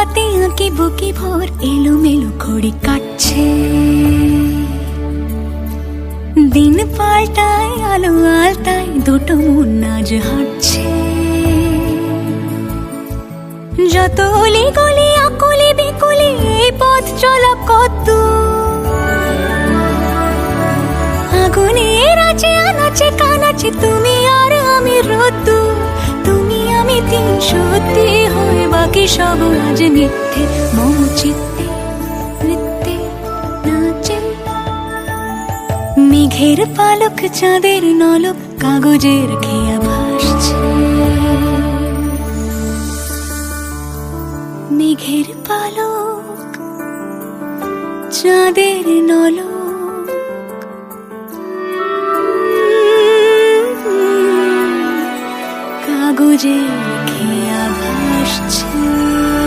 হাতে আঁকি বুকি ভোর এলোমেলো ঘড়ি কাটছে, দিন পাল্টায় আলো আলতায় দুটো মন আজ হাঁটছে। যত অলি গলি আকুলি বিকুলি এই পথ চলা কত, আগুনের আছে আনাচে কানাচে তুমি আর আমি রোদ্দুর, তুমি আমি তিন সত্যি হয়ে বাকি সব আজ মিথ্যে। মম চিত্তে নৃত্যে নাচে মেঘের পালক চাঁদের নলক কাগজের খেয়া ভাসছে। মেঘের পালক চাঁদের নলক কাগজের